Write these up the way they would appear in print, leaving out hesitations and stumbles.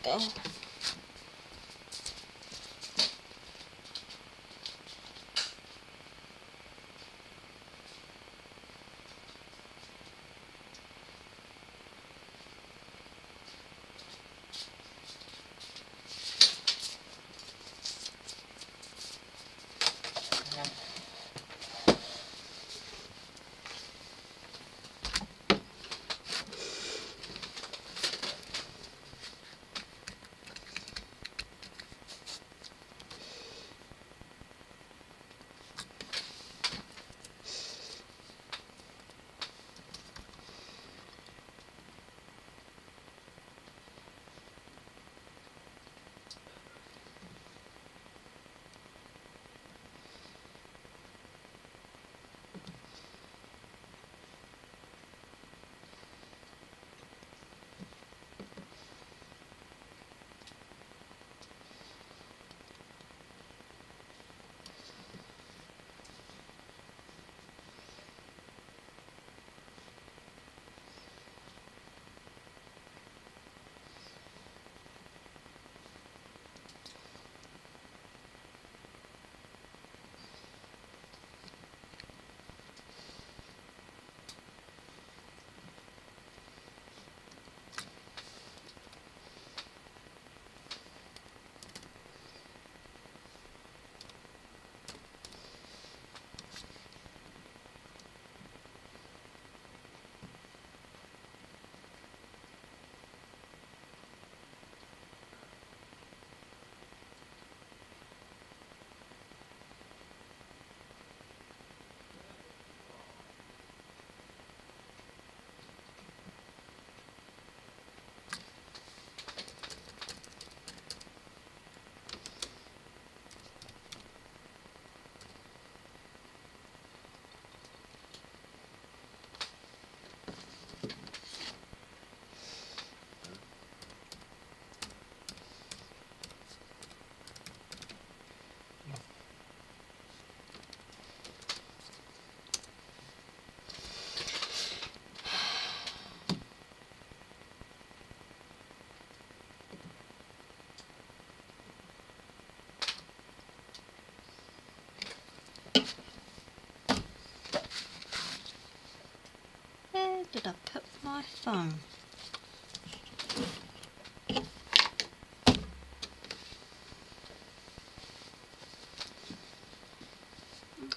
go. Where did I put my phone?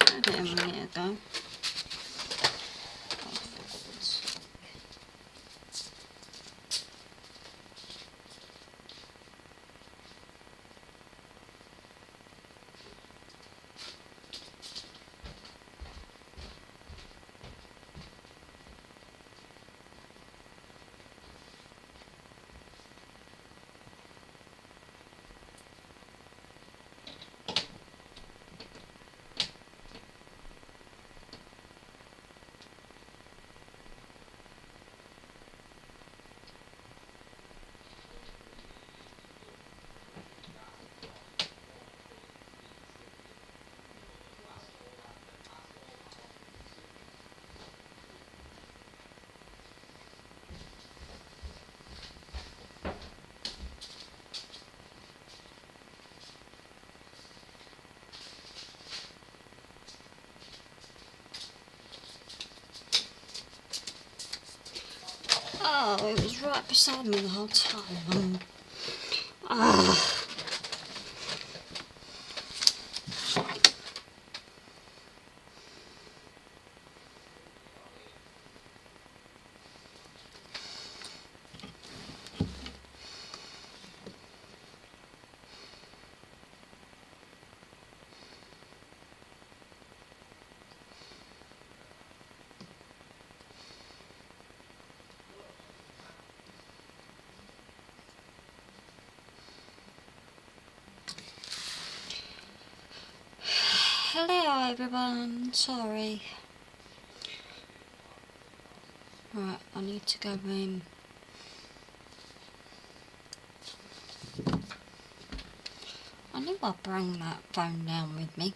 I had it a minute ago. Oh, it was right beside me the whole time. Ah. Hello everyone, sorry. Right, I need to go in. I knew I'd bring that phone down with me.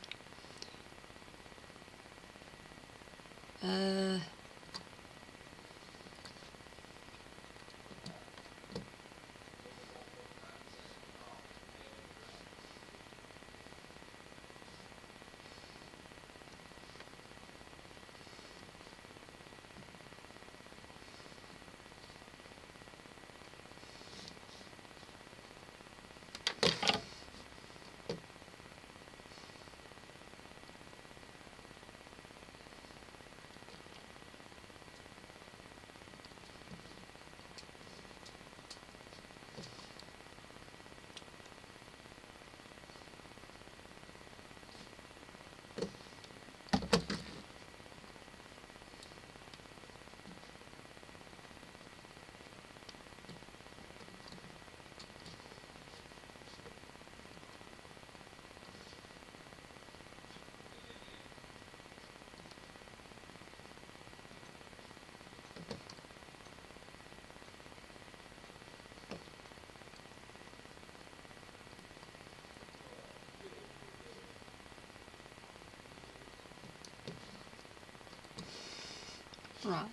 Right.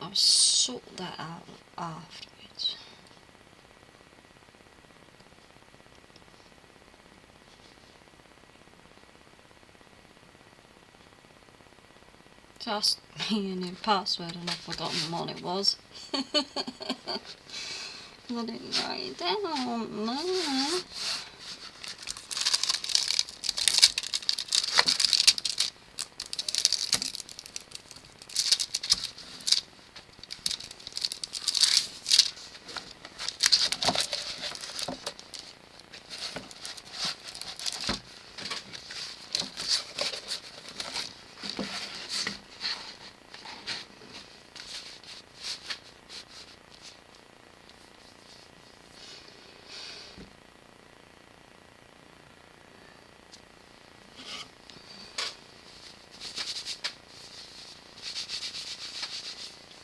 I'll sort that out afterwards. Just me a new password and I've forgotten what it was. I didn't write it down. No.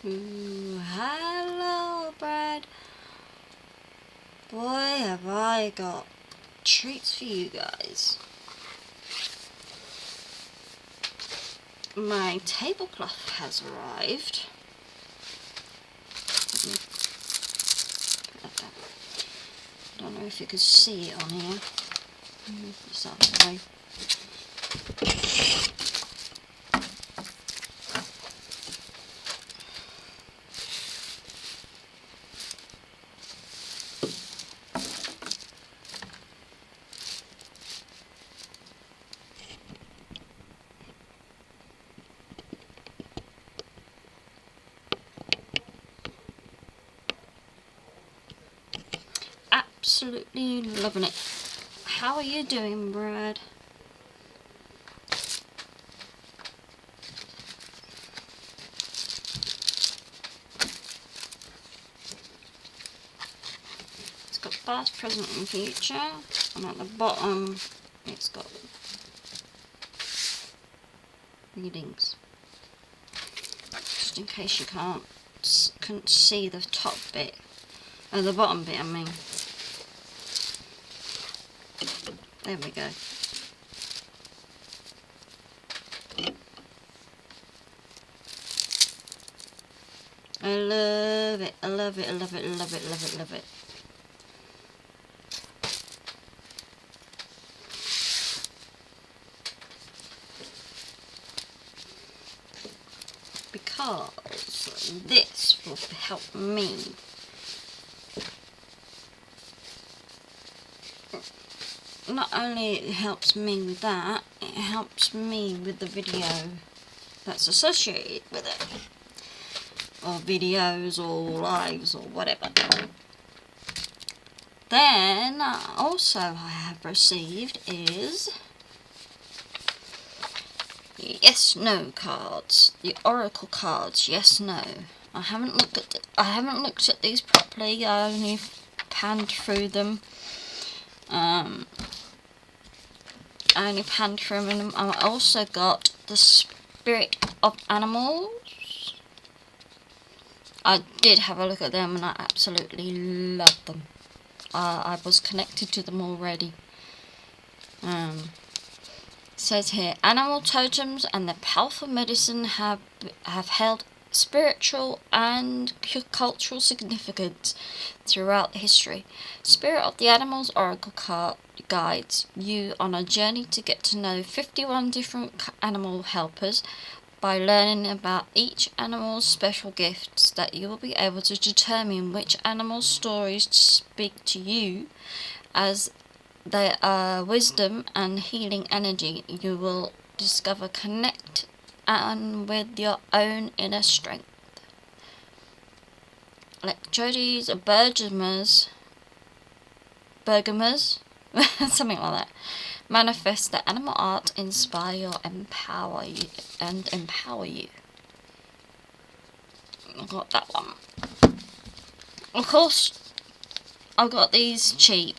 Ooh, hello, Brad. Boy, have I got treats for you guys. My tablecloth has arrived. I don't know if you can see it on here. Move this out of the way. Absolutely loving it. How are you doing, Brad? It's got past, present and future, and at the bottom it's got readings. Just in case you couldn't see the top bit, the bottom bit I mean. There we go. I love it, I love it, I love it, I love it, love it, love it. Because this will help me not only it helps me with that, it helps me with the video that's associated with it, or videos or lives or whatever. Then also I have received is the yes no cards, the oracle cards. Yes no. I haven't looked at these properly. I only panned through them. I only panned through them. I also got the spirit of animals. I did have a look at them and I absolutely loved them. I was connected to them already. It says here, animal totems and their powerful medicine have held spiritual and cultural significance throughout history. Spirit of the Animals Oracle card guides you on a journey to get to know 51 different animal helpers. By learning about each animal's special gifts, that you will be able to determine which animal stories speak to you as their wisdom and healing energy. You will discover, connect and with your own inner strength. Like Jody's Bergamers, something like that. Manifest the animal art, inspire, empower you. I got that one. Of course, I got these cheap.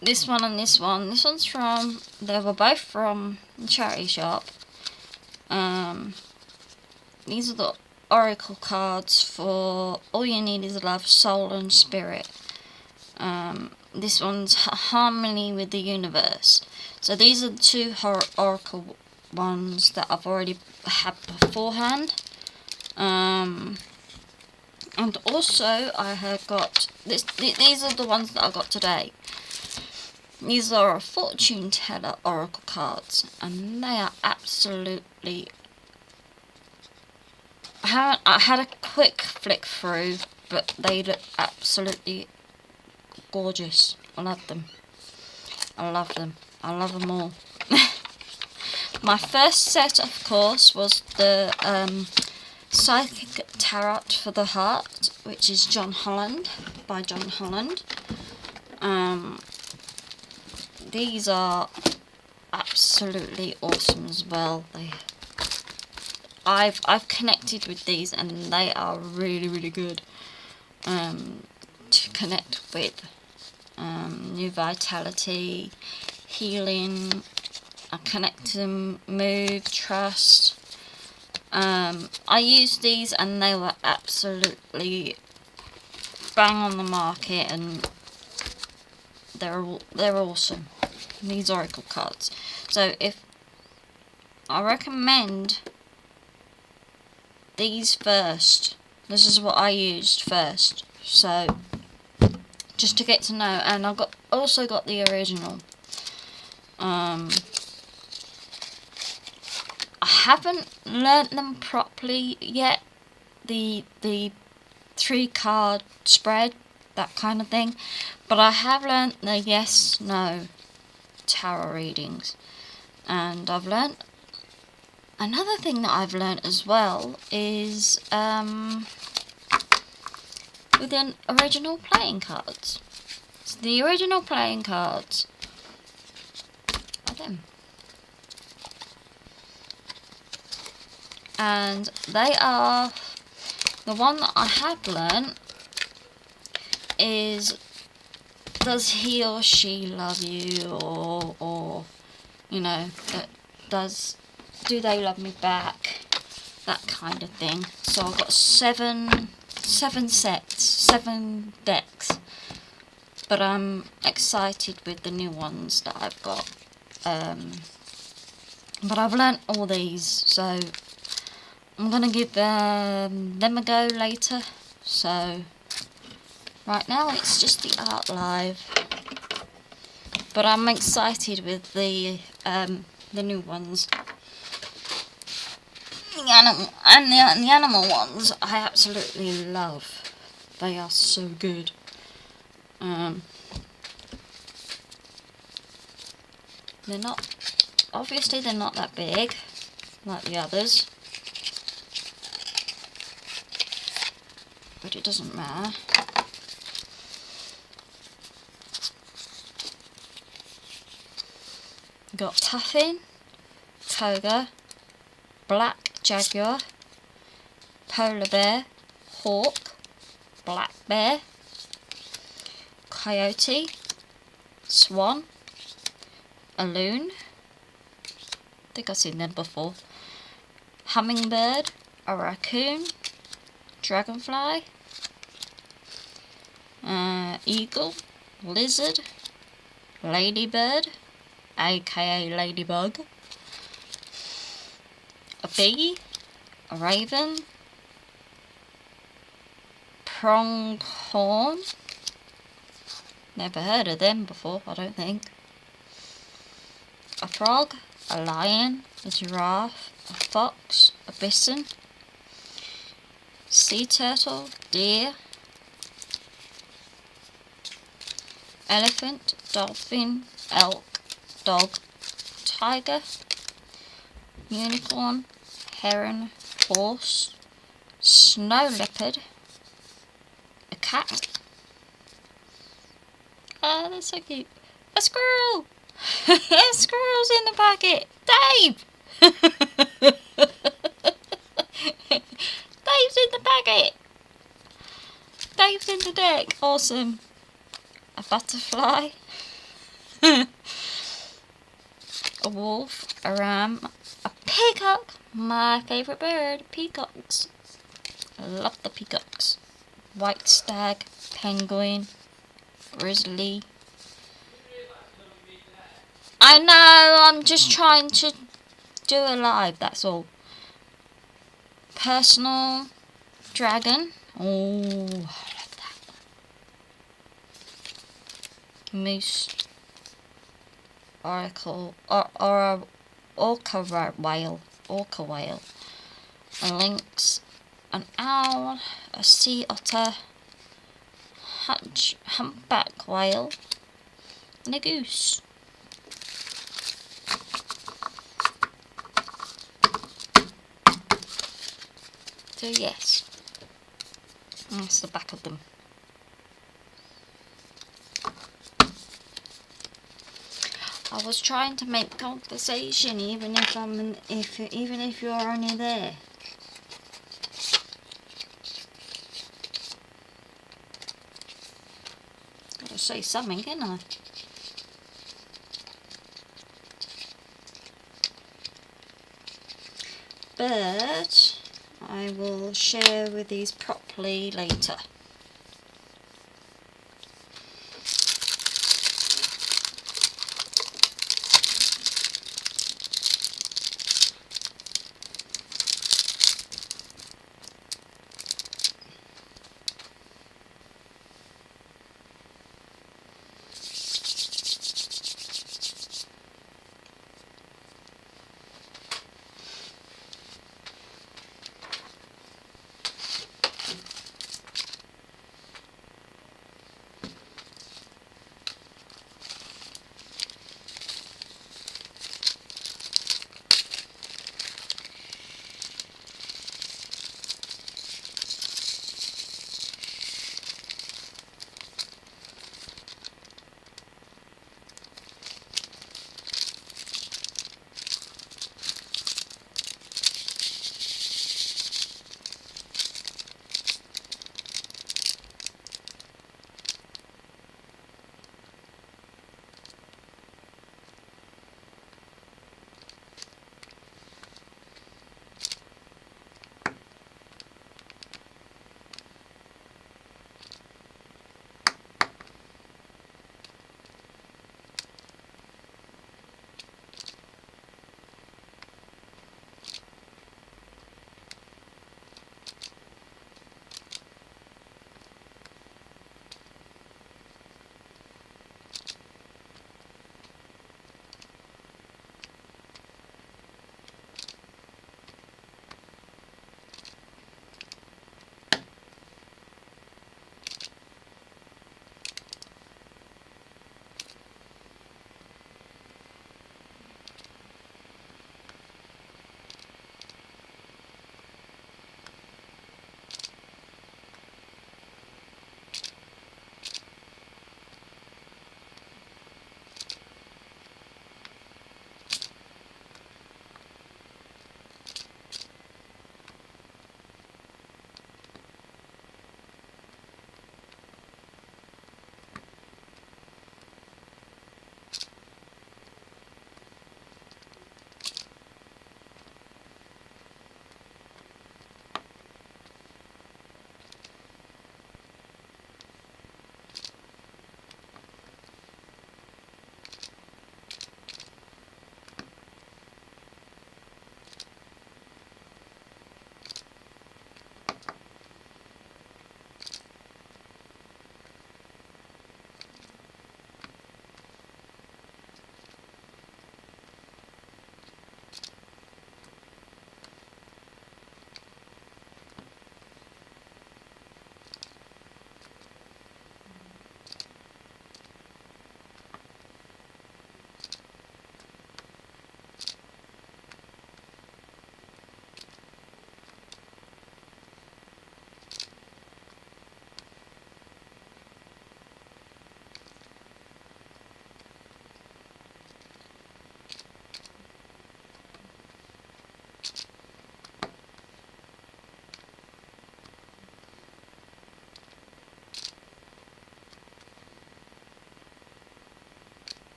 This one and this one. This one's from, they were both from the charity shop. These are the oracle cards for All You Need Is Love, Soul and Spirit. This one's Harmony with the Universe. So these are the two Oracle ones that I've already had beforehand. And also I have got this. These are the ones that I got today. These are Fortune Teller Oracle cards, and they are absolutely. I had a quick flick through, but they look absolutely gorgeous. I love them. I love them. I love them all. My first set, of course, was the Psychic Tarot for the Heart, which is John Holland, by John Holland. These are absolutely awesome as well. I've connected with these, and they are really good to connect with. New vitality, healing. I connect to them, move, trust. I used these and they were absolutely bang on the market, and they're awesome. These Oracle cards. So if I recommend these first. This is what I used first. So just to get to know, and I've also got the original. I haven't learnt them properly yet. The 3-card spread, that kind of thing. But I have learnt the yes/no tarot readings, and I've learnt another thing that I've learnt as well is with the original playing cards. So the original playing cards are them. And they are, the one that I have learnt is, does he or she love you, or you know, do they love me back, that kind of thing. So I've got seven sets, 7 decks, but I'm excited with the new ones that I've got. But I've learnt all these, so I'm gonna give them a go later. So right now it's just the Art Live, but I'm excited with the new ones. The animal ones I absolutely love. They are so good. They're not, obviously they're not that big like the others, but it doesn't matter. Got Puffin, Toga, Black Jaguar, Polar Bear, Hawk, Black Bear, Coyote, Swan, a Loon, I think I've seen them before, Hummingbird, a Raccoon, Dragonfly, Eagle, Lizard, Ladybird, aka Ladybug, a Bee, a Raven, Pronghorn, never heard of them before, I don't think, a Frog, a Lion, a Giraffe, a Fox, a Bison, Sea Turtle, Deer, Elephant, Dolphin, Elk, Dog, Tiger, Unicorn, Heron, Horse, Snow Leopard, a Cat, oh they're so cute, a Squirrel, a squirrel's in the packet, Dave! Dave's in the packet! Dave's in the deck, awesome. A butterfly, a wolf, a ram, a peacock, my favourite bird, peacocks. I love the peacocks. White stag, penguin, grizzly, I know, I'm just trying to do a live, that's all. Personal dragon. Oh, I love that. Moose. Oracle. Or orca whale. Orca whale. A lynx. An owl. A sea otter. Humpback whale. And a goose. So yes, that's the back of them. I was trying to make conversation, even if you're only there. Gotta say something, can't I? But I will share with these properly later.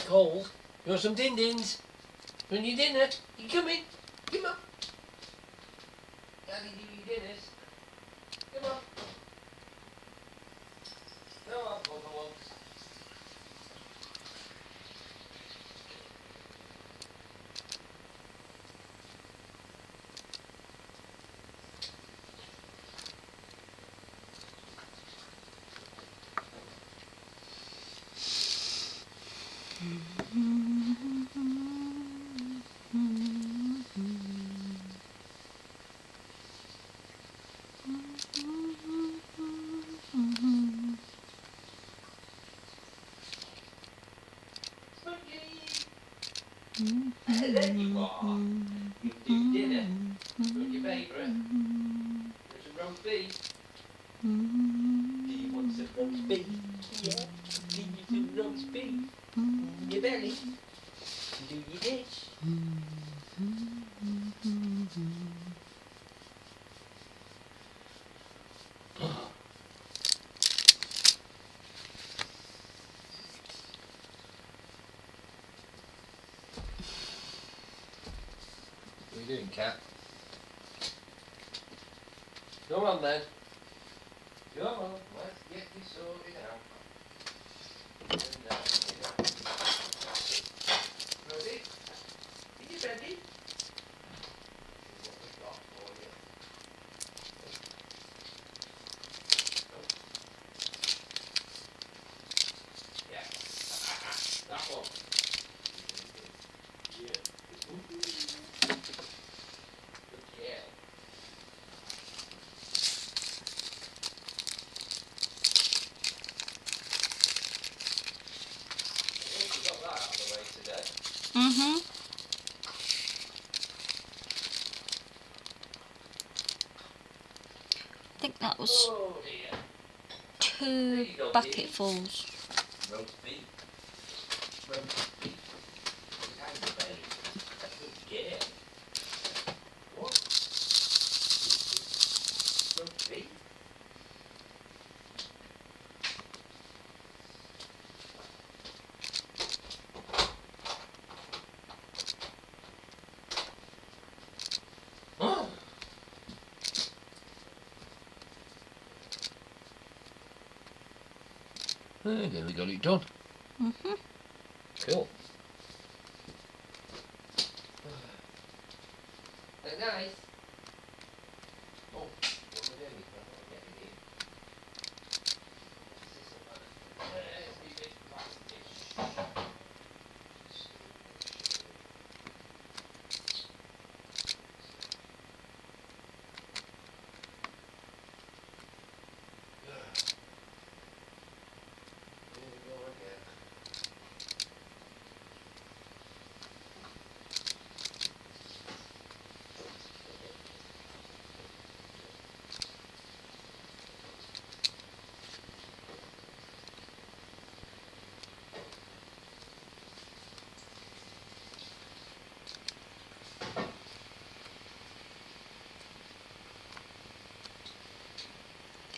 Cold. You want some din-dins? You want your dinner? You come in. Come on. Daddy give you dinners. Come on. Go on, Papa wants. There you are. You can do your dinner. Want your favourite? Want some roast beef? Do you want some roast beef? Yeah. Do you some roast beef? In your belly? Do your dish? What are you doing, cat? Come on then. Come on, let's get you sorted out. Ready? Are you ready? What we got for you? Yeah. That one. Yeah. Good girl. We got that out of the way today. I think that was Oh dear. 2 bucketfuls. Roast beef. Roast beef. How's the belly? Good girl. What? Roast beef? Oh. Nearly got it done. Cool. They're nice. Oh, what am I doing? I'm not getting in. There's the big plastic dish. Here we go again.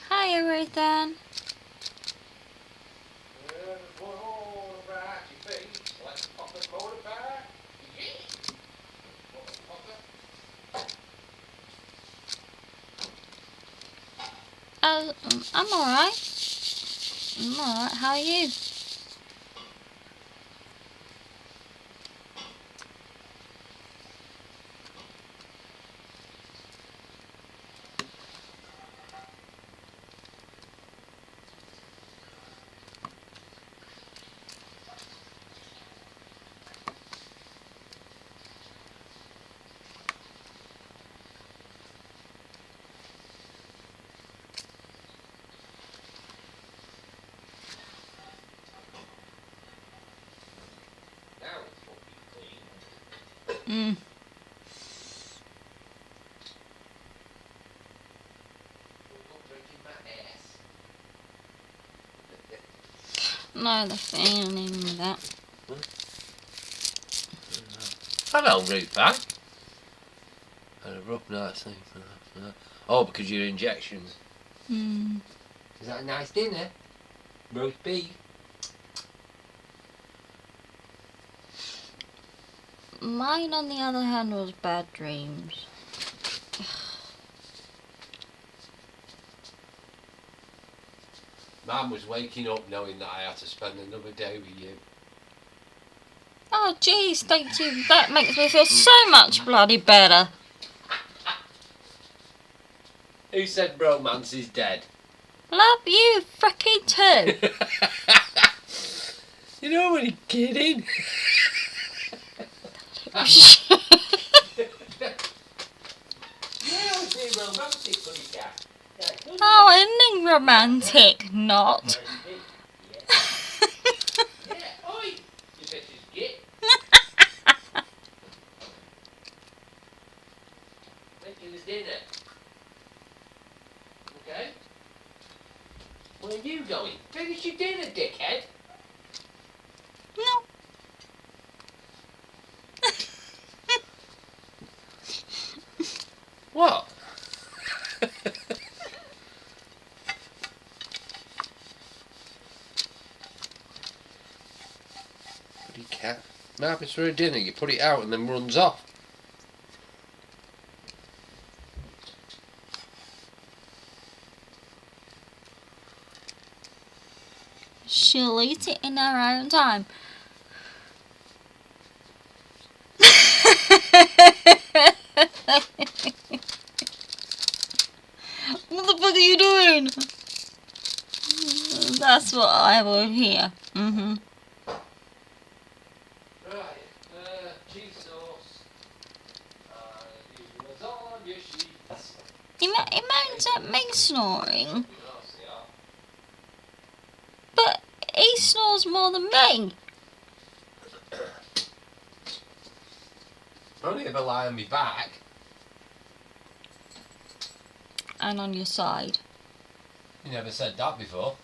Hi, everything. One all about your face, like a pocket motor back. Yeah. I'm alright. I'm alright. How are you? Now it's fucking clean. Don't drinking my ass. No, the feeling with that. Hello, Rupa. Had a rough night sleep. Oh, because your injections. Is that a nice dinner? Roast beef. Mine, on the other hand, was bad dreams. Mum was waking up knowing that I had to spend another day with you. Oh, jeez, thank you. That makes me feel so much bloody better. Who said bromance is dead? Love you, fricking too. You're only kidding. Yeah, I was being romantic, buddy cat. Oh, isn't he romantic? Not. Yeah, oi! You bitches git. Making the dinner. Okay? Where are you going? Finish your dinner, dickhead. No. What? Bloody cat. What happens for a dinner? You put it out and then runs off. She'll eat it in her own time. What the fuck are you doing? That's what I would hear. Right, cheese sauce. It was all on your sheets. He moans at me snoring, Yes, they are. but he snores more than me. Only ever lie on me back. And on your side. You never said that before.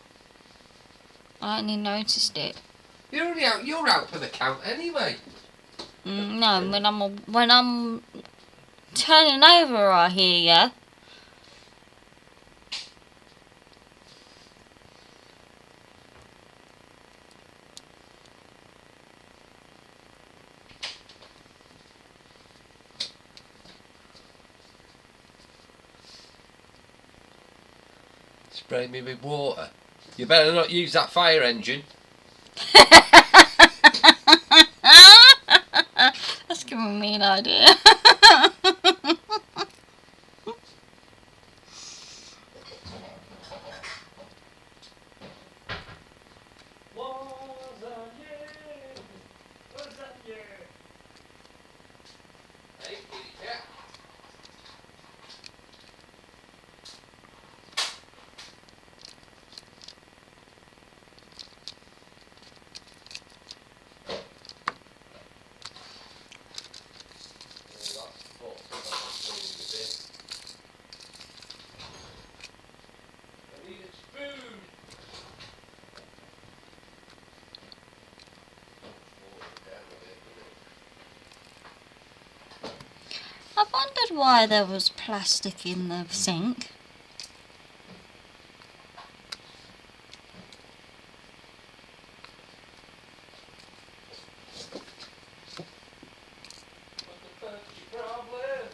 I only noticed it. You're only out. You're out for the count anyway. No, when I'm turning over, I hear ya. Spray me with water. You better not use that fire engine. That's giving me an idea. Hey, kitty cat. I need a spoon. I wondered why there was plastic in the sink. What the fuck's your problem?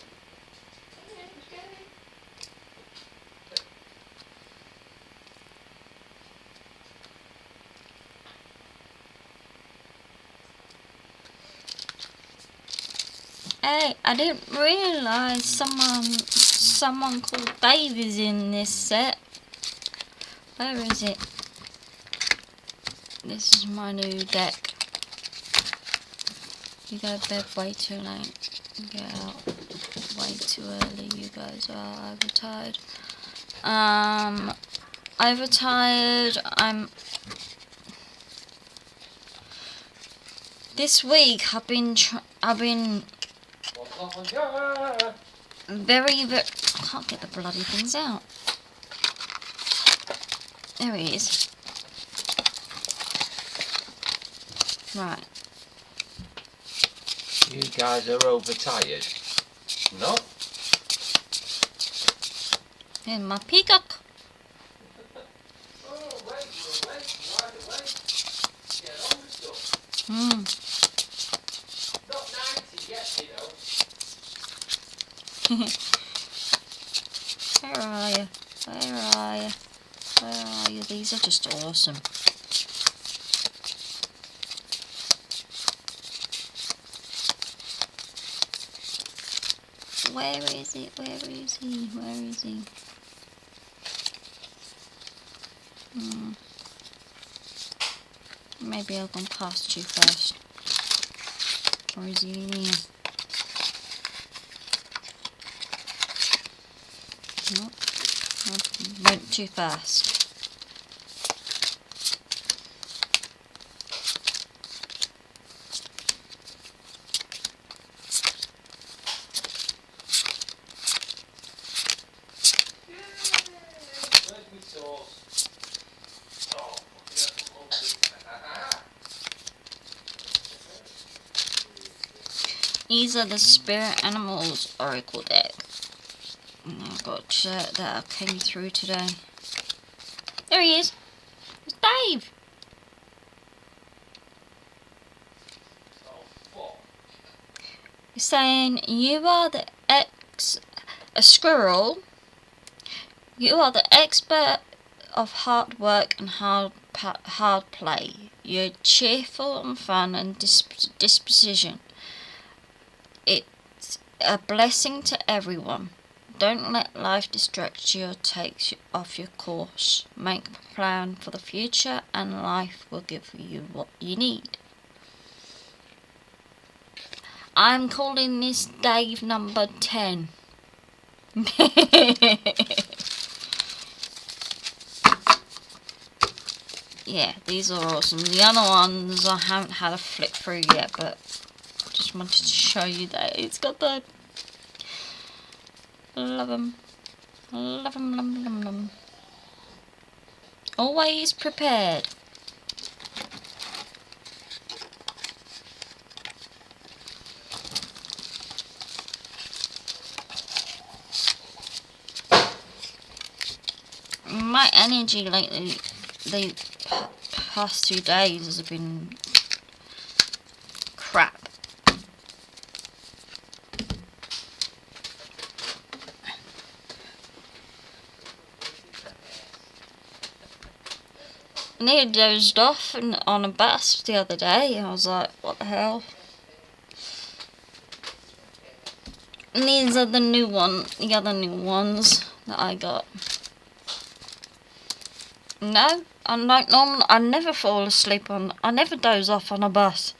Hey, I didn't realise someone called Dave is in this set. Where is it? This is my new deck. You go to bed way too late. You get out way too early. You guys are overtired. Overtired. This week I've been very. I can't get the bloody things out. There he is. Right. You guys are overtired. No? Here's my peacock. Oh, wait, you're awake, wide awake. Get on with stuff. Hmm. Not 90 Where are you? Where are you? Where are you? These are just awesome. Where is it? Where is he? Where is he? Maybe I'll go past you first. Or is he in here? Nope. Went too fast. Where's my sauce? Oh, These are the Spirit Animals Oracle deck. And I got that came through today. There he is. It's Dave. He's saying, you are the a squirrel. You are the expert of hard work and hard play. You're cheerful and fun and disposition. It's a blessing to everyone. Don't let life distract you or take you off your course. Make a plan for the future and life will give you what you need. I'm calling this Dave number 10. Yeah, these are awesome. The other ones I haven't had a flick through yet, but I just wanted to show you that it's got the... Love them. Love them, love them, love them. Always prepared. My energy lately, the past 2 days has been crap. I nearly dozed off on a bus the other day. I was like, what the hell? And these are the other new ones that I got. No, I'm like normal. I never fall asleep I never doze off on a bus.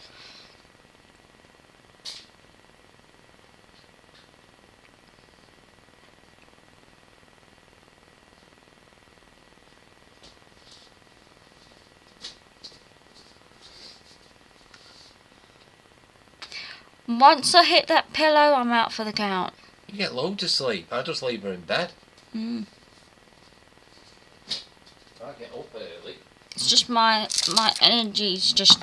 Once I hit that pillow, I'm out for the count. You get loads of sleep. I just leave her in bed. I get up early. It's just my energy's just...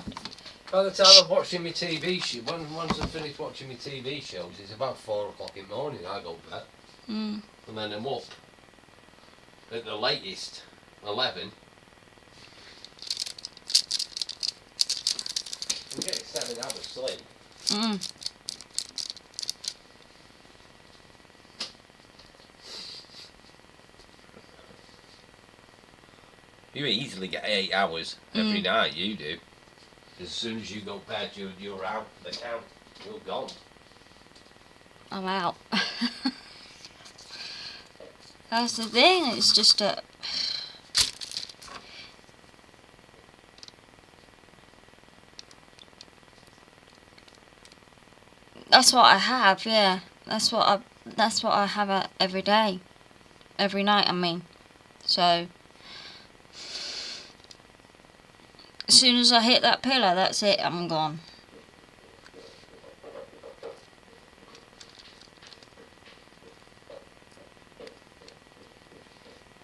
By the time I'm watching my TV show, once I finish watching my TV shows, it's about 4 o'clock in the morning. I go to bed. And then I'm up at the latest 11. I'm getting 7 hours sleep. You easily get 8 hours every night, you do. As soon as you go to bed, you're out the count. You're gone. I'm out. That's the thing, it's just a... That's what I have, yeah. That's what I have every day. Every night, I mean. So... as soon as I hit that pillow, that's it, I'm gone.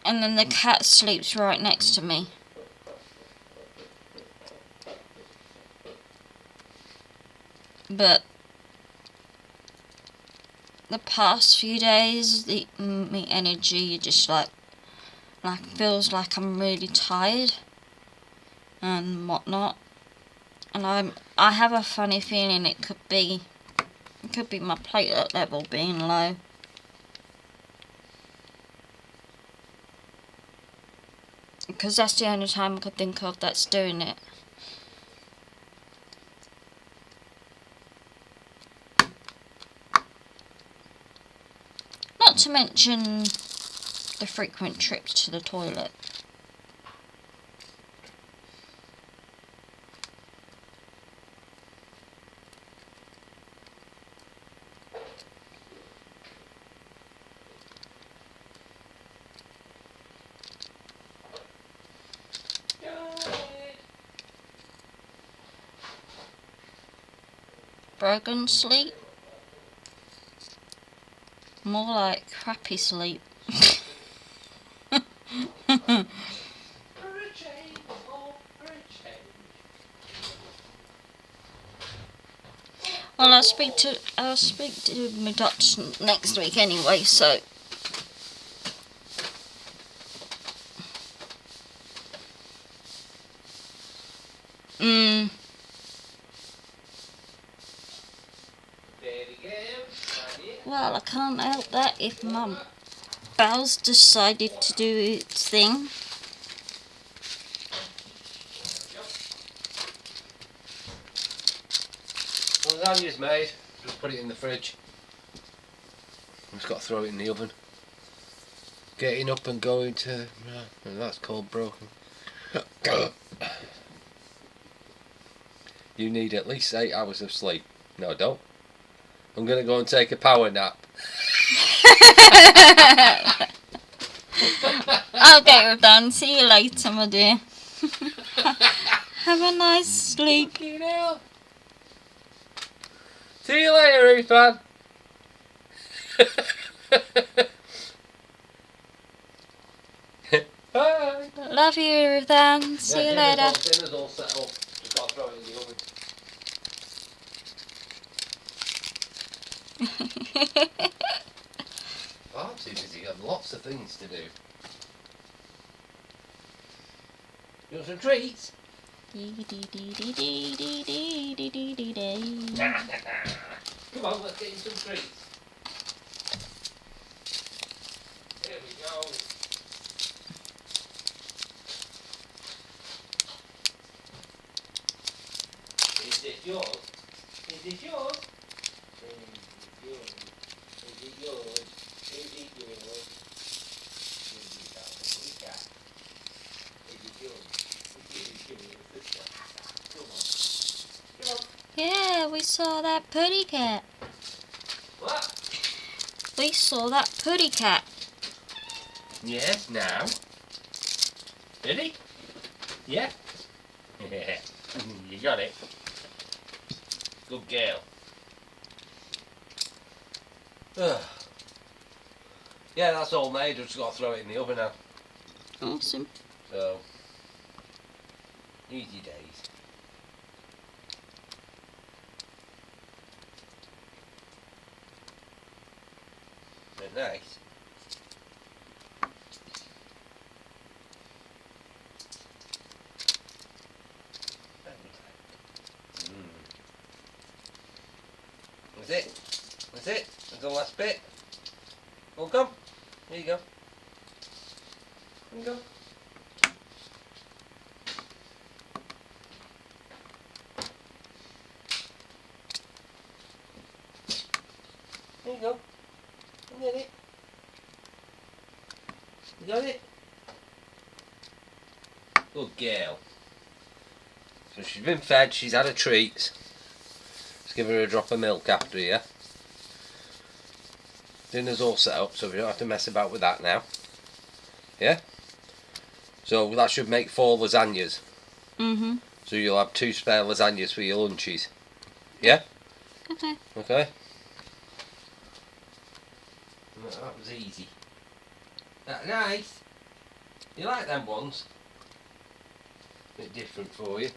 And then the cat sleeps right next to me. But the past few days, my energy just like feels like I'm really tired and whatnot. And I have a funny feeling it could be my platelet level being low. because that's the only time I could think of that's doing it. Not to mention the frequent trips to the toilet. Broken sleep? More like crappy sleep. Well, I'll speak to my doctor next week anyway, so. Well, I can't help that if my bowels decided to do its thing. Lasagna's made. Just put it in the fridge. Just got to throw it in the oven. Getting up and going to... that's cold broken. You need at least 8 hours of sleep. No, don't. I'm going to go and take a power nap. I'll get her done. See you later, my dear. Have a nice sleep. See you later, Ruth Ann. Bye. Love you, Ruth Ann. See you later. Dinner's all set up. Just got to throw it in the oven. I'm too busy. I've lots of things to do. You want some treats? Come on, let's get you some treats. There we go. Is it yours? Is it yours? Is it yours? Is it yours? Is it yours? Is it yours? Is it yours? Come on. Come on. Yeah, we saw that putty cat. What? We saw that putty cat. Yes, now. Ready? Yeah? You got it. Good girl. Ugh. Yeah, that's all made. I've just got to throw it in the oven now. Awesome. So, easy days. But nice. That's it. That's it. That's the last bit. Oh, come. Here you go. Here you go. There you go. You got it. You got it. Good girl. So she's been fed, she's had her treats. Let's give her a drop of milk after here. Dinner's all set up, so we don't have to mess about with that now. Yeah? So that should make 4 lasagnas. Mm-hmm. So you'll have 2 spare lasagnas for your lunches. Yeah? Okay. Okay. That was easy. That nice. You like them ones? Bit different for you.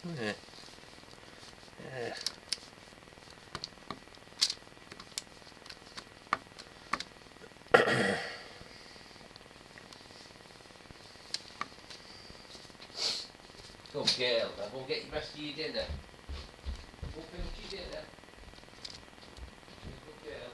Yeah. Yeah. Good girl. Now go and get the rest of your dinner. Go finish your dinner. Good girl.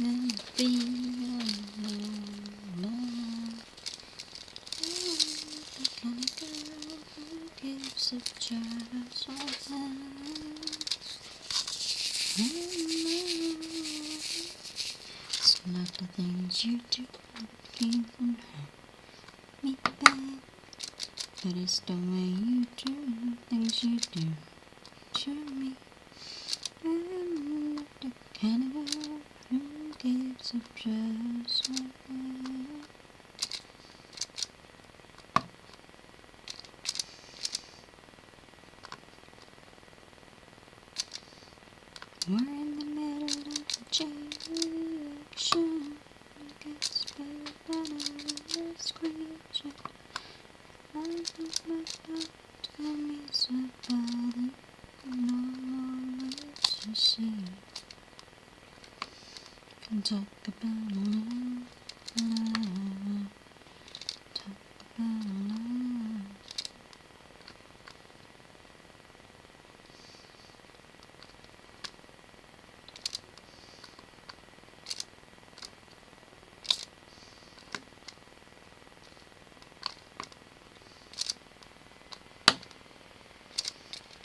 gonna be alone. The kind of girl who gives a chance on it's not the things you do that even hurt me bad, but it's the way you do the things you do to me. I'm not the kind of girl who gives a chance on we're in the middle of a chain reaction. It gets better than a screeching. I think my thought tell me so bother. No words to say. Can talk about love, talk about love.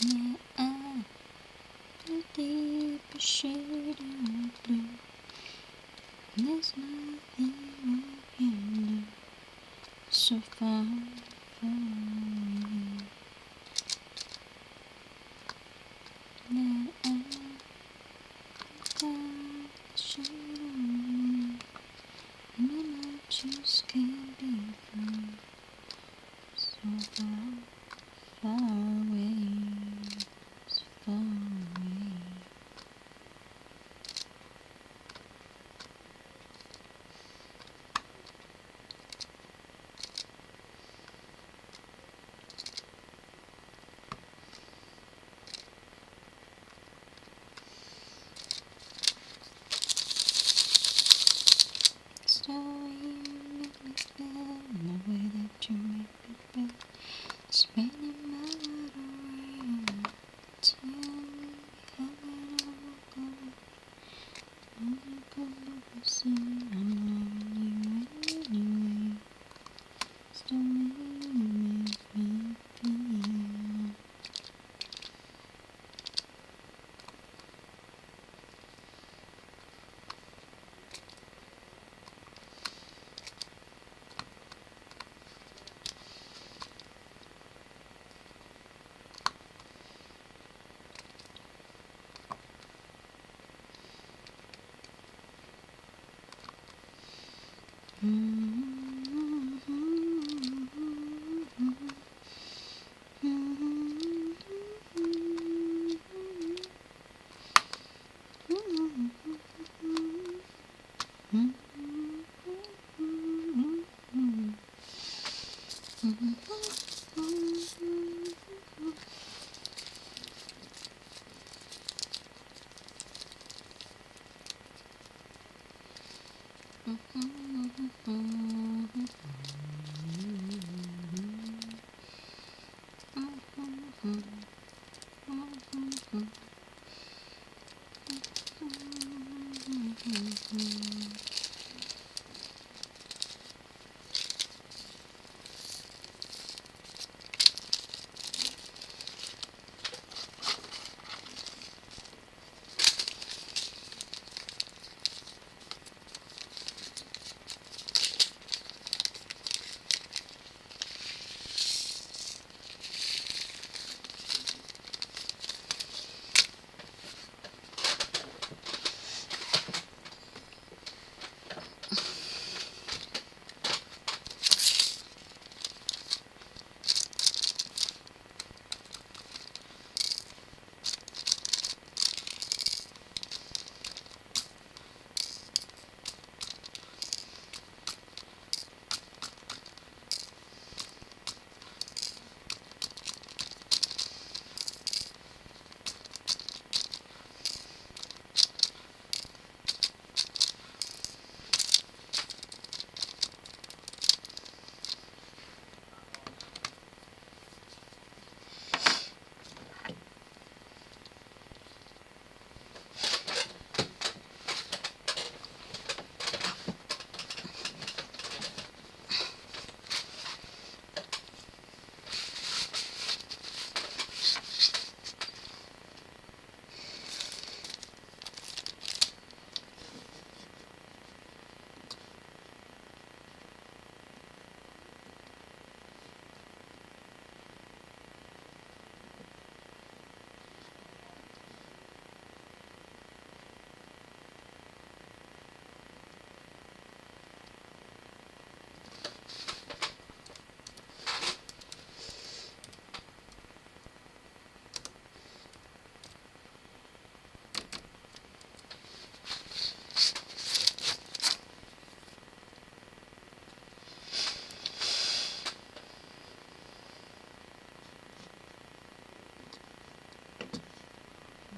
Yeah, a deeper shade of blue. There's nothing I can do. So far, far away. Yeah, I got the shade of blue, and I just can't be free. So far, far away. So far away. So you make me feel in the way that you make me feel. Spinning my world around. Tell me how it all goes. I'm gonna say I'm loving you anyway. Still make me feel.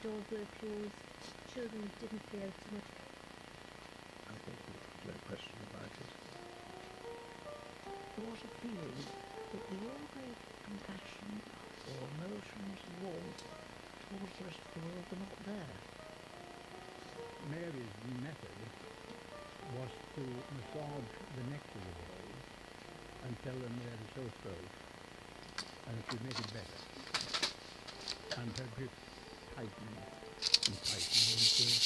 doors were closed, children didn't play out so much. I think there's no question about it. There was a feeling that the all great compassion or emotions and warmth towards the rest of the world were not there. Mary's method was to massage the necks of the boys and tell them they had a sore throat and it would make it better. And her grip tightening and tightening until it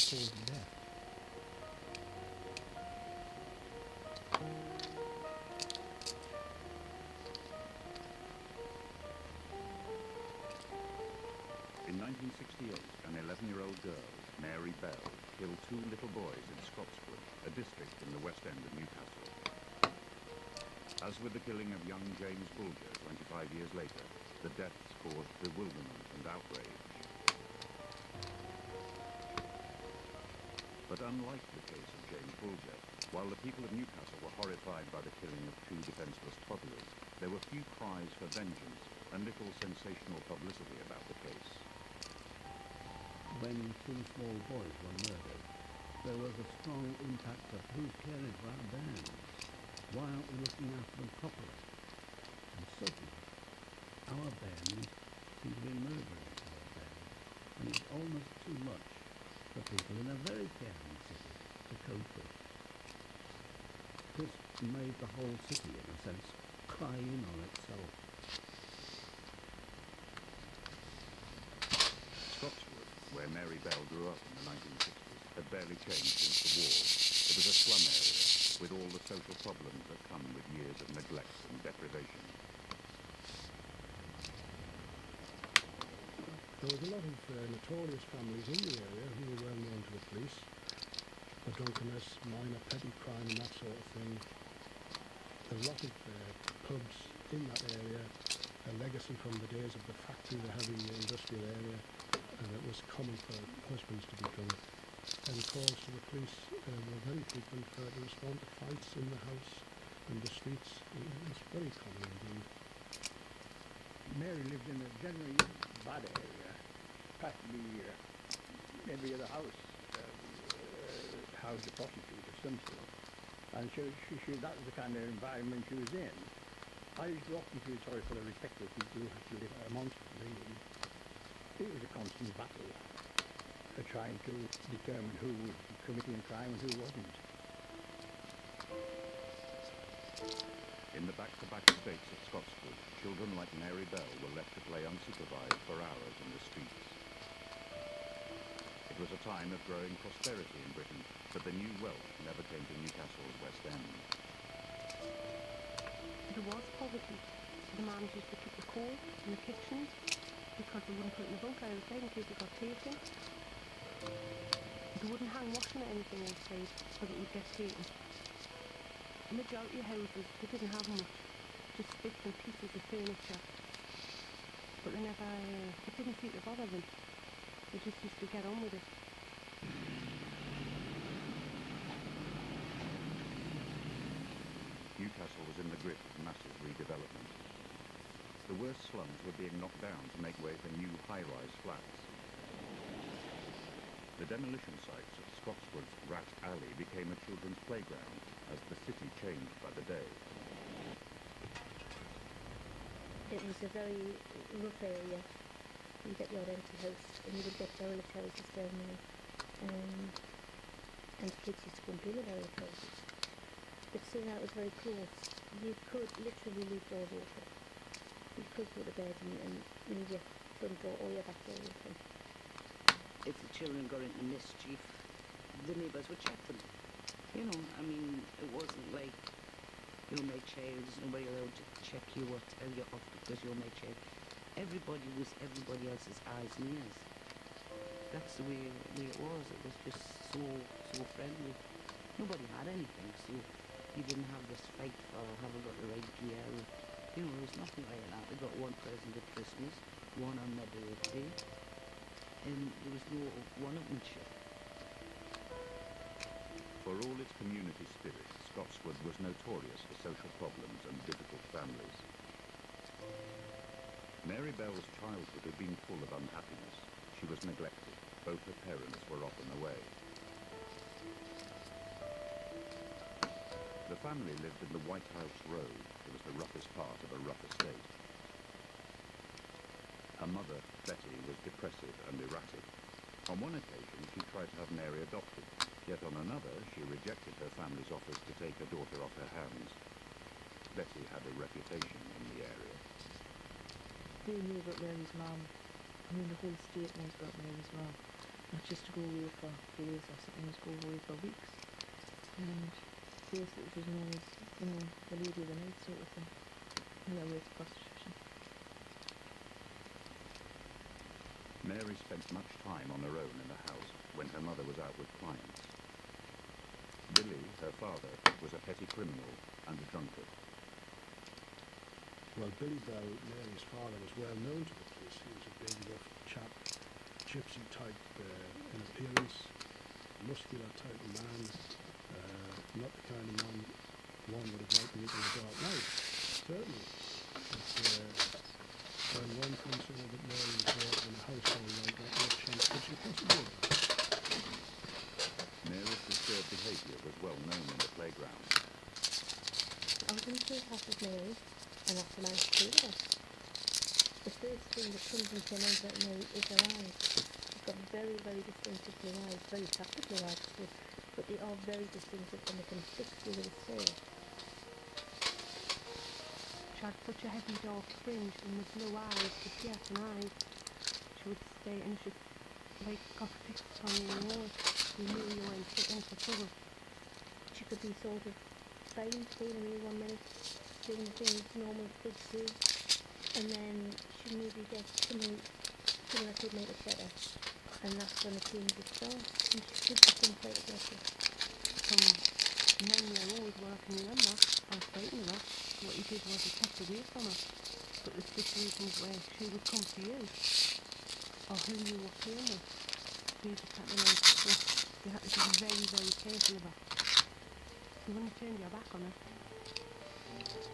caused death. In 1968, an 11-year-old girl, Mary Bell, killed 2 little boys in Scotswood, a district in the West End of Newcastle. As with the killing of young James Bulger 25 years later, the deaths caused bewilderment and outrage. But unlike the case of James Bulger, while the people of Newcastle were horrified by the killing of 2 defenceless toddlers, there were few cries for vengeance and little sensational publicity about the case. When 2 small boys were murdered, there was a strong impact of who's caring for our bairns. Why aren't we looking after them properly? And suddenly, our bairns seem to be murdering our bairns. And it's almost too much for people in a very caring city to cope with. This made the whole city, in a sense, cry in on itself. Scotswood, where Mary Bell grew up in the 1960s, had barely changed since the war. It was a slum area, with all the social problems that come with years of neglect and deprivation. There was a lot of notorious families in the area who were well known to the police for drunkenness, minor petty crime and that sort of thing. There's a lot of pubs in that area, a legacy from the days of the factory, the heavy industrial area, and it was common for husbands to be drunk. And calls to the police were very frequent to respond to fights in the house and the streets. It was very common indeed. Mary lived in a generally bad area, practically every other house housed a prostitute of some sort. And that was the kind of environment she was in. I used to often feel sorry for the respectable people who had to live amongst them. It was a constant battle for trying to determine who was committing crime and who wasn't. In the back-to-back estates of Scotswood, children like Mary Bell were left to play unsupervised for hours in the streets. It was a time of growing prosperity in Britain, but the new wealth never came to Newcastle's West End. There was poverty. The man used to keep the coal in the kitchen because they wouldn't put it in the bunker outside in case it got taken. They wouldn't hang washing or anything outside because it would get taken. The majority of houses, they didn't have much, just bits and pieces of furniture. But they never, it didn't seem to bother them. They just used to get on with it. Newcastle was in the grip of massive redevelopment. The worst slums were being knocked down to make way for new high-rise flats. The demolition sites of Scotswood's Rat Alley became a children's playground as the city changed by the day. It was a very rough area. You get the odd empty house and you would get derelict houses down there. And kids used to go and build derelict houses. But still that was very close. You could literally leave doors open. You could go to bed and leave your front door or your back door open. If the children got into mischief, the neighbours would check them. You know, I mean, it wasn't like you're my child, there's nobody allowed to check you or tell you off because you're my child. Everybody was everybody else's eyes and ears. That's the way it was. It was just so friendly. Nobody had anything, so you didn't have this fight for have I got the right gear. You know, there was nothing like that. We got one present at Christmas, one on my birthday, and there was no one-upmanship. For all its community spirit, Scotswood was notorious for social problems and difficult families. Mary Bell's childhood had been full of unhappiness. She she was neglected. Both her parents were often away. The family lived in the White House Road. It was the roughest part of a rough estate. Her mother, Betty, was depressive and erratic. On one occasion, she tried to have Mary adopted, yet on another, she rejected her family's offers to take her daughter off her hands. Betty had a reputation in the area. Who knew about Mary's mum? I mean, the whole state knows about Mary's mum. Not just to go away for days or something, just go away for weeks. And basically it was known as, you know, the lady of the night sort of thing. And that was prostitution. Mary spent much time on her own in the house when her mother was out with clients. Billy, her father, was a petty criminal and a drunkard. Well, Billy Bell, Mary's father, was well known to the police. He was a big, rough chap, gypsy type in appearance, muscular type of man, not the kind of man one would have liked to meet in a dark night, certainly. But when one considered that Mary was brought up in a household like that, what chance could she possibly have? Mary's disturbed behaviour was well known in the playground. I was in the same class as Mary, and that's when I was two of us. The first thing that comes into your mind about Mary is her eyes. She's got very, very distinctive blue eyes, very attractive blue eyes, too, but they are very distinctive and they can fix you with a stare. She had such a heavy dark fringe and the blue eyes, the piercing eyes. She would stay and she'd like got fixed on you, you know, you knew you were in for trouble. She could be sort of fine, fooling me 1 minute, doing the things normal kids do, and then she'd maybe get something that could make it better. And that's when it came to start. And she could become quite aggressive. From 9-year-old, where I can remember, I was frightened of her. What you did was you kept away from her. But the situations where she would come to you, or who you were playing with, you just had to know what you had to be very, very careful of her. You wouldn't turn your back on her.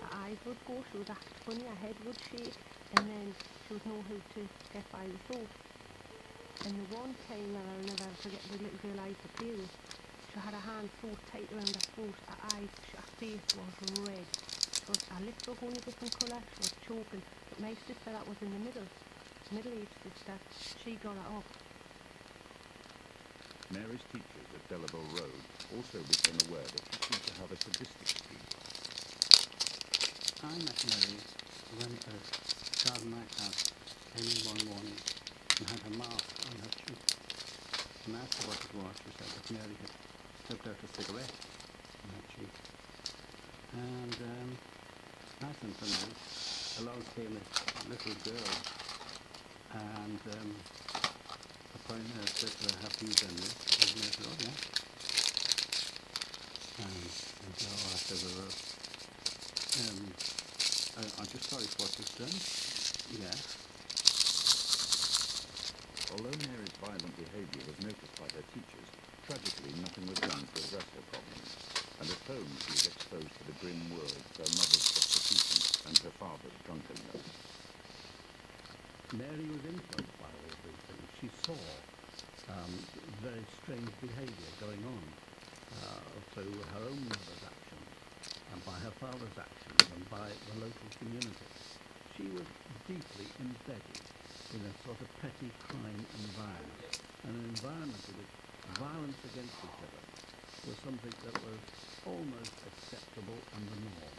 Her eyes would go, she would act funny, her head would shake, and then she would know how to get by the throat. And the one time that I'll never forget, the little girl I used to play with, she had her hand so tight around her throat, her eyes, her face was red. Her lips were going a different colour, she was choking. But my sister that was in the middle-aged sister, she got her up. Mary's teachers at Delabole Road also became aware that she seemed to have a sadistic streak. I met Mary when a child in my class came in one morning and had her mask on her cheek. And I asked her what it was. She said that Mary had slipped out a cigarette on her cheek. And nice and pronounced, along came a little girl and apparently said to her, "Have you done this?" And Mary said, "Oh yeah." And so I said, "Well, I'm just sorry for what you've done." "Yeah." Although Mary's violent behaviour was noticed by her teachers, tragically nothing was done to address her problems, and at home she was exposed to the grim world of her mother's prostitution and her father's drunkenness. Mary was influenced by all these things. She saw very strange behaviour going on through her own mother's actions, and by her father's actions, and by the local community. She was deeply embedded in a sort of petty crime environment, an environment in which violence against each other was something that was almost acceptable and the norm.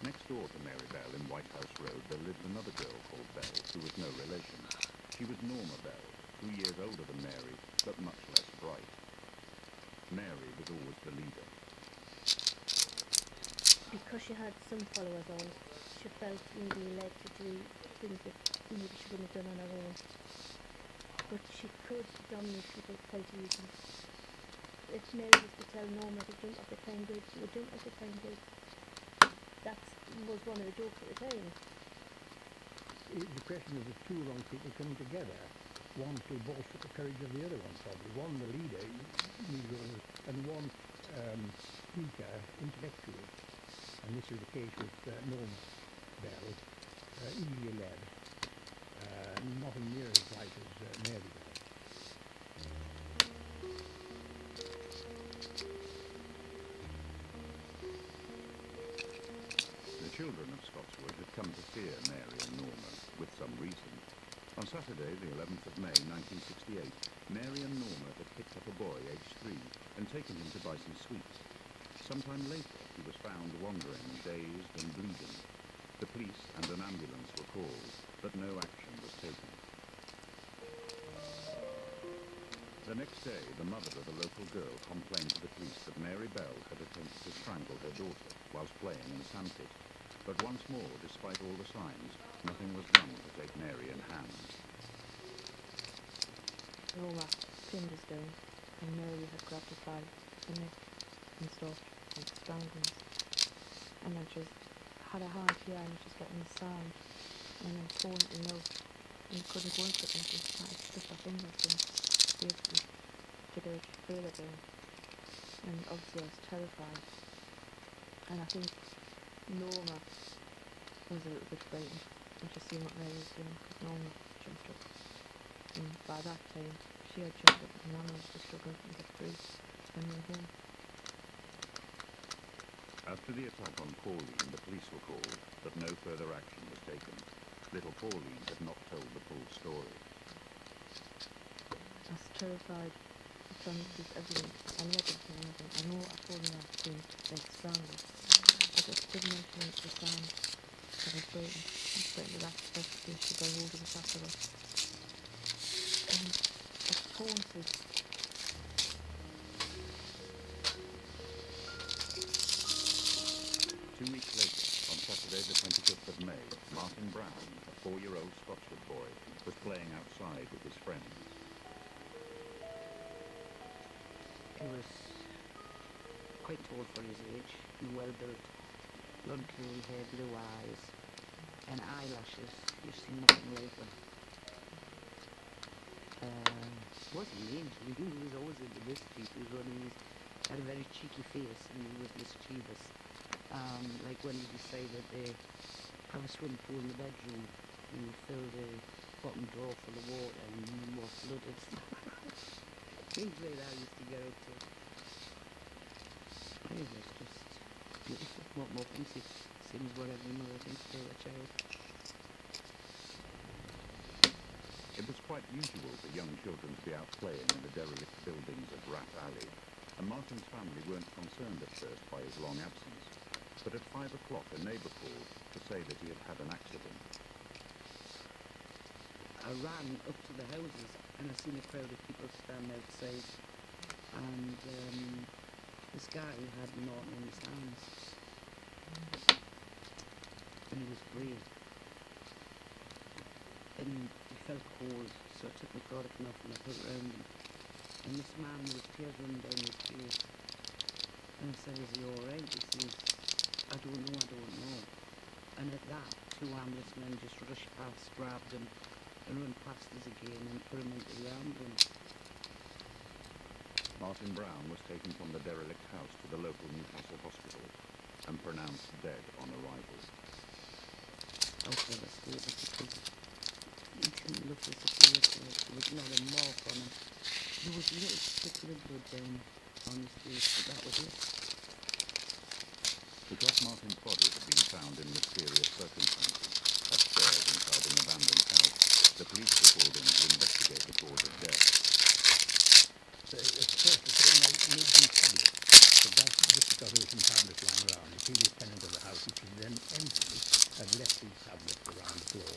Next door to Mary Bell in White House Road there lived another girl called Bell, who was no relation. She was Norma Bell, 2 years older than Mary, but much less bright. Mary was always the leader. Because she had some followers on, she felt maybe led to do things that maybe she wouldn't have done on her own. But she could dominate people quite easily. If Mary was to tell Norma to jump off the Tyne Bridge, she would jump off the Tyne Bridge. That was one of the jokes at the time. The question of the two wrong people coming together, one to bolster the courage of the other one probably, one the leader, and one weaker intellectually. And this is the case with Norma Bell, easily led. nothing near as bright as Marybelle. The children of Scotswood had come to fear Mary and Norma, with some reason. On Saturday, the 11th of May, 1968, Mary and Norma had picked up a boy aged 3 and taken him to buy some sweets. Sometime later, he was found wandering, dazed and bleeding. The police and an ambulance were called, but no action was taken. The next day, the mother of the local girl complained to the police that Mary Bell had attempted to strangle her daughter whilst playing in a sandpit. But once more, despite all the signs, nothing was done to take Mary in hand. Norma pinned us down, and Mary had grabbed us by the neck and stuff, like strangling us. And then she had a hand here and she was getting the sound, and then pulling it out, and we couldn't go into it, and she had to slip her fingers in to be able to get her to feel it down. And obviously I was terrified. And I think Norma was a little bit frightened when she seen what Mary was doing, because Norma jumped up. And by that time, she had jumped up and Norma was just struggling to get free and went home. After the attack on Pauline, the police were called, but no further action was taken. Little Pauline had not told the full story. I was terrified of trying to keep everything. I never did anything. I know I told him that thing, like strangled. I just didn't mention the sound. I was frightened. I was frightened of that specifically. She got hold of us after that. And it's haunted. 2 weeks later, on Saturday the 25th of May, Martin Brown, a 4-year-old Scotswood boy, was playing outside with his friends. He was quite tall for his age, and well built, blonde curly hair, blue eyes, and eyelashes. You've seen nothing like them. Wasn't mean. He was always into mischief. He was had a very cheeky face, and he was mischievous. Like when he decided they have a swimming pool in the bedroom, and he filled a bottom drawer full of water and was flooded. Things like that used to get up to. It was just beautiful. What more things it seems what every mother thinks for their child. It was quite usual for young children to be out playing in the derelict buildings of Rat Alley, and Martin's family weren't concerned at first by his long absence. But at 5 o'clock a neighbour called to say that he had had an accident. I ran up to the houses and I seen a crowd of people standing outside, and this guy had Martin in his hands, and he was grey, and he felt cold, so I took my garlic off and I put it around him, and this man with tears running down his face, and I said, "Is he alright?" He says, I don't know. And at that, 2 ambulance men just rushed past, grabbed him, and run past us again and put him into the ambulance. Martin Brown was taken from the derelict house to the local Newcastle hospital and pronounced dead on arrival. I was devastated because he couldn't look as if he was dead. There was not a mark on him. There was a little trickle of blood down on his face, but that was it. Because Martin's body had been found in mysterious circumstances, upstairs inside an abandoned house, the police were called in to investigate the cause of death. So it's supposed to say maybe some tablets, but that's just because there were some tablets lying around. The previous tenant of the house, which was then empty, had left these tablets around the floor.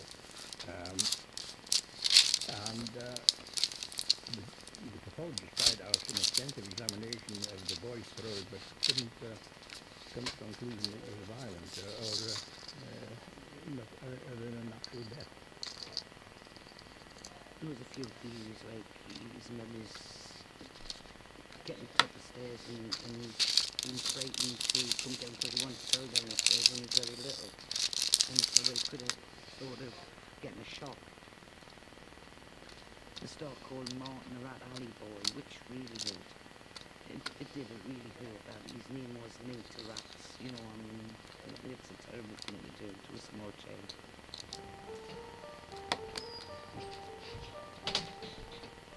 The pathologist carried out an extensive examination of the boy's throat, but couldn't come to the conclusion it was violent other than a natural death. There was a few theories, like his mother's getting up the stairs and being frightened to come down because he wanted to go down the stairs when he was very little. And so they could have thought of getting a shock. They start calling Martin a Rat Alley boy, which really hurt. It did, it really hurt that his name was linked to rats, you know, I mean, it's a terrible thing to do to a small child.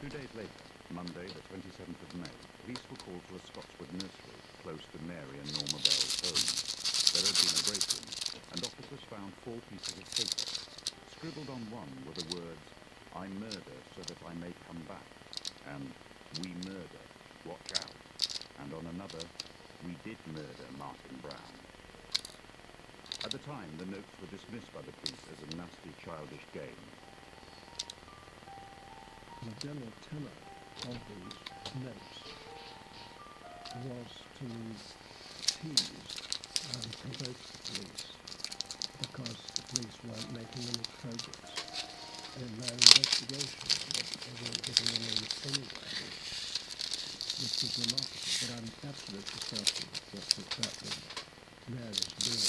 2 days later, Monday the 27th of May, police were called to a Scotswood nursery close to Mary and Norma Bell's home. There had been a break-in, and officers found 4 pieces of paper. Scribbled on one were the words, "I murder so that I may come back," and "We murder, watch out," and on another, "We did murder Martin Brown." At the time, the notes were dismissed by the police as a nasty, childish game. The general tenor of these notes was to tease and provoke the police because the police weren't making any progress in their investigation. They weren't getting anywhere, which was remarkable. But I'm absolutely certain that was Mary's doing,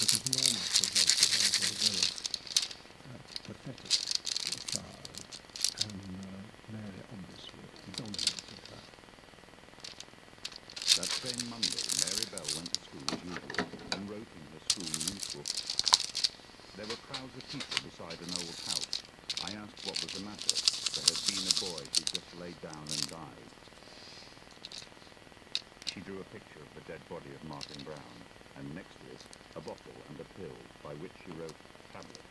because Norma presented as a very pathetic child, and Mary obviously dominated that. That same Monday, Mary Bell went to school as usual and wrote in her school newsbook. There were crowds of people beside an old house. I asked what was the matter. There had been a boy who just laid down and died. She drew a picture of the dead body of Martin Brown, and next to it, a bottle and a pill, by which she wrote tablet.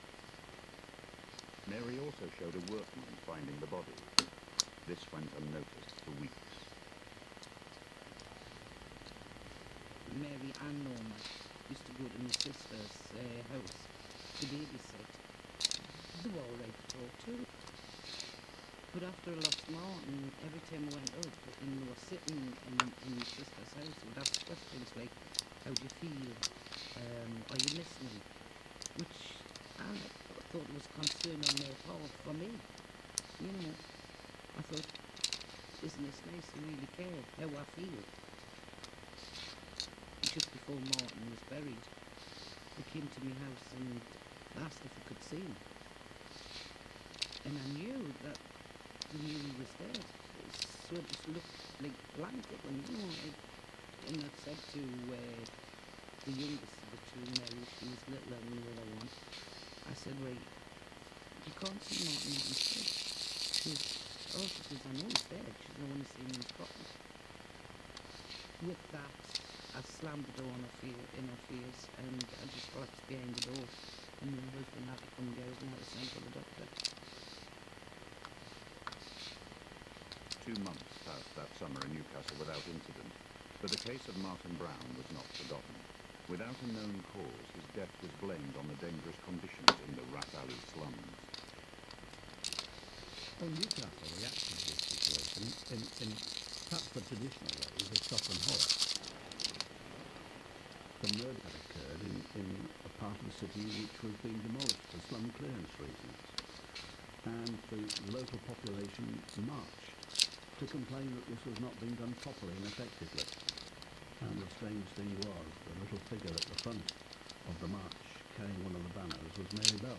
Mary also showed a workman finding the body. This went unnoticed for weeks. Mary and Norma used to go to my sister's house to babysit. They were all right to talk to. But after I lost Martin, every time I went up and we were sitting in my sister's house, I would ask questions like, "How do you feel? Are you listening?" Which I thought was concern on their part for me. You know, I thought, isn't this nice? They really care how I feel. Just before Martin was buried, they came to my house and asked if I could see him. And I knew that they knew he was dead. So it just looked like blank at them, you know. And I said to the youngest of the two, Mary, she was littler than the other one, I said, "Right, you can't see Martin instead." She says, "Oh," she says, "I know he's dead." She says, "I want to see him in Scotland." With that, I slammed the door in her face, and I just collapsed behind the door, and my husband had to come down and had to send for the doctor. 2 months passed that summer in Newcastle without incident, but the case of Martin Brown was not forgotten. Without a known cause, his death was blamed on the dangerous conditions in the Rat Alley slums. Well, Newcastle reacted to this situation in perhaps the traditional ways of shock and horror. The murder had occurred in a part of the city which was being demolished for slum clearance reasons, and the local population marched to complain that this was not being done properly and effectively. And the strange thing was, the little figure at the front of the march carrying one of the banners was Mary Bell.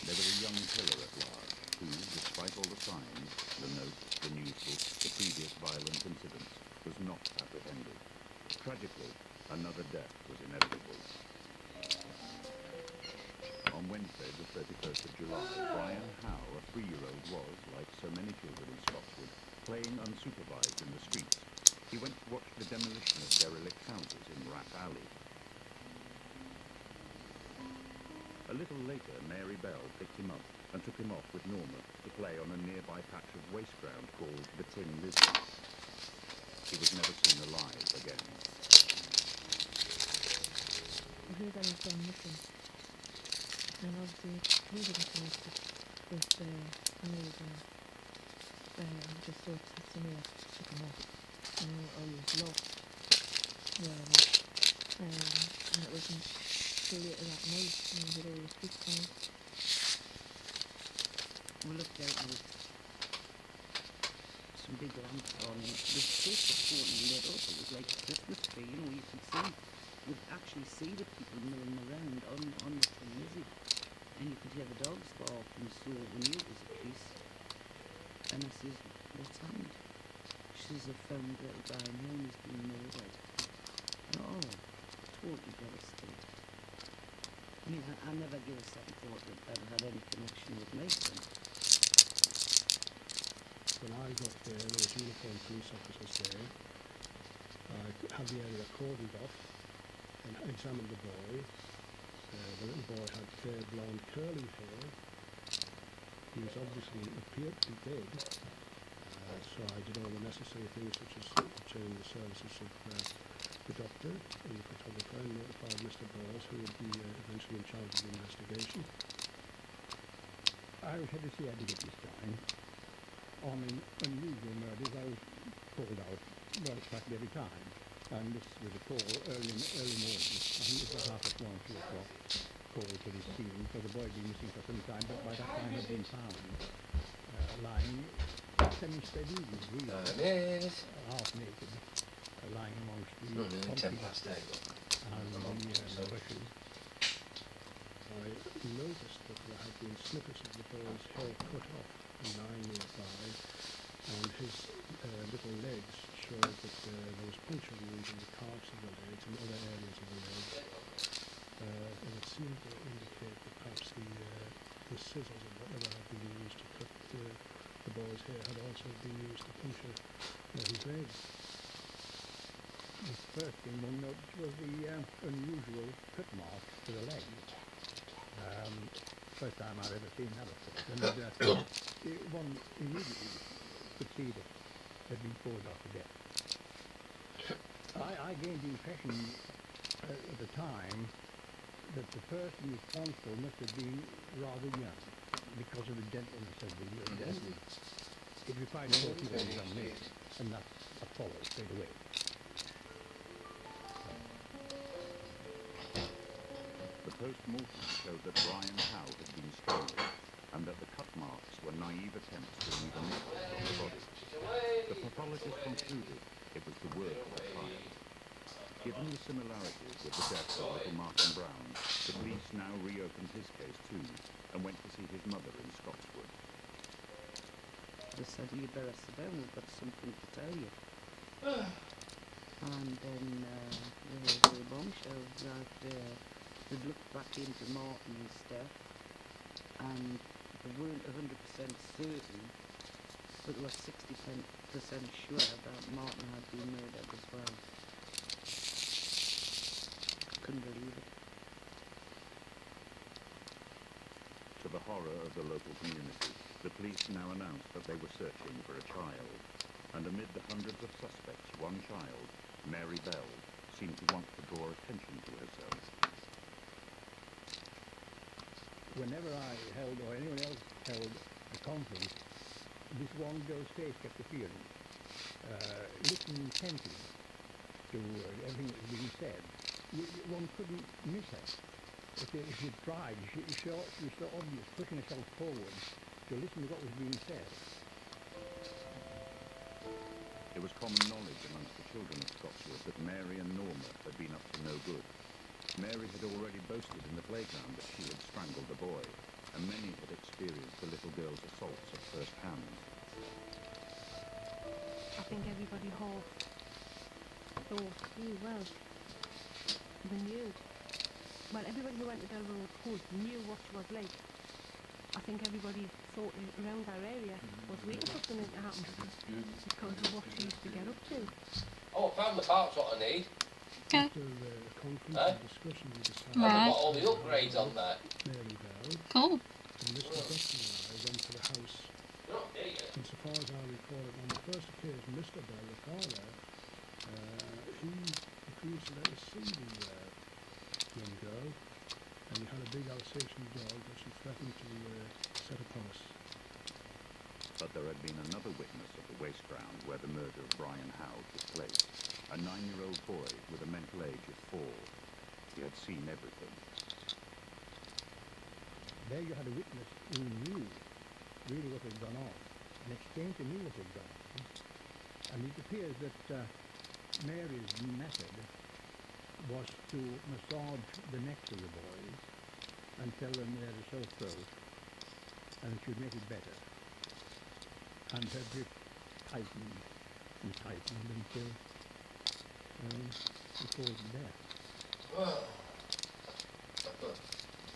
There was a young killer at large who, despite all the signs, the notes, the newsbook, the previous violent incidents, was not apprehended. Tragically, another death was inevitable. On Wednesday, the 31st of July, Brian Howe, a 3-year-old, was, like so many children in Scotswood, playing unsupervised in the streets. He went to watch the demolition of derelict houses in Rat Alley. A little later, Mary Bell picked him up and took him off with Norma to play on a nearby patch of waste ground called the Tin Lizard. He was never seen alive again. I heard that he's gone missing. And obviously, he didn't connect it with families and just so texting me that took him off. You know, or he was lost. And it wasn't till later that night when we had all the police coming. We looked out and some big lamps on, and the place was totally lit up. It was like a Christmas tree, you know, you could see, you'd actually see the people milling around on the Tin Lizard, and you could hear the dogs bark, and so we knew it was a police. And I says, "What's happened?" pictures of found little Brian Holmes being murdered. Oh, totally devastated. I mean, I never give a second thought that that had any connection with Mason. When I got there was uniformed police officers there. I had the area cordoned off and examined the boy. The little boy had fair blonde curly hair. He was obviously appeared to be dead. So I did all the necessary things such as obtain the services of the doctor and the photographer and notified Mr. Bowles, who would be eventually in charge of the investigation. I was head of CID at this time. On unusual murders, I was called out, well, practically every time. And this was a call early morning. I think it was 1:30, 2 o'clock. Call to this scene because the boy had been missing for some time, but by that time had been found lying semi-spread eagle, really, half naked, lying amongst the concrete and the bushes. I noticed that there had been snippets of the boy's hair cut off and lying nearby, and his little legs showed that there was puncture wounds in the calves of the legs and other areas of the legs. And it seemed to indicate that perhaps the scissors or whatever had been used to cut the boy's hair had also been used to puncture his legs. The first thing one noticed was the unusual cut mark to the leg. First time I'd ever seen that before. And one immediately could see that it had been caused after death. I gained the impression at the time that the person responsible must have been rather young because of the gentleness of the death. It required 40 days on me, and that followed straight away. The post-mortem showed that Brian Howe had been strangled, and that the cut marks were naive attempts to leave a necklace on the body. The pathologist concluded it was the work of a child. Given the similarities with the death of little Martin Brown, the police now reopened his case too, and went to see his mother in Scotswood. They said, you better sit down, we've got something to tell you. And then the bombshell that they'd looked back into Martin's death, and they weren't 100% certain, but they were 60% sure that Martin had been murdered as well. Couldn't believe it. To the horror of the local community, the police now announced that they were searching for a child, and amid the hundreds of suspects, one child, Mary Bell, seemed to want to draw attention to herself. Whenever I held, or anyone else held, a conference, this one girl's face kept appearing, listening intently to everything that was being said. One couldn't miss her. If you tried, she was so obvious, pushing herself forward to listen to what was being said. It was common knowledge amongst the children of Scotswood that Mary and Norma had been up to no good. Mary had already boasted in the playground that she had strangled the boy, and many had experienced the little girl's assaults at first hand. I think everybody thought, well, they knew. Well, everybody who went to Belroad Hood knew what she was like. I think everybody thought around our area was waiting for something to happen because of what she used to get up to. Oh, I found the parts what I need. Okay. After the conference Huh? and discussion, we decided I've Right. got all the upgrades on there. Mary Bell, Cool. and Mr. Dustin and I went to the house. You're not there yet. And so far as I recall it, on the first occasion, Mr. Bell, the father, he refused to let us see the young girl, and he had a big Alsatian dog that she threatened to set upon us. But there had been another witness of the waste ground where the murder of Brian Howe took place, a 9-year-old boy with a mental age of 4. He had seen everything. There you had a witness who knew really what had gone on, and explained to me what had gone on. And it appears that Mary's method was to massage the necks of the boys and tell them they had a sore throat, and it should make it better. And her grip tightened and tightened until before death.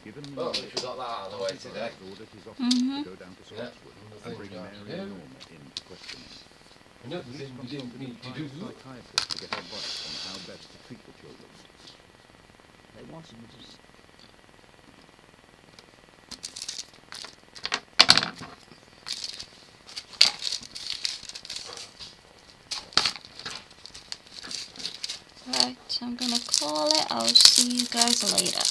Given the Well, at least we got that out of the way today. ordered his officers Mhm. to go down to Yeah, Scotswood and the and things bring we have to Mary do. and Norma in for questioning. Another Police thing we didn't consulted need to a do. private psychiatrist to get advice on how best to treat the children. They wanted me to Right, I'm gonna call it. I'll see you guys later.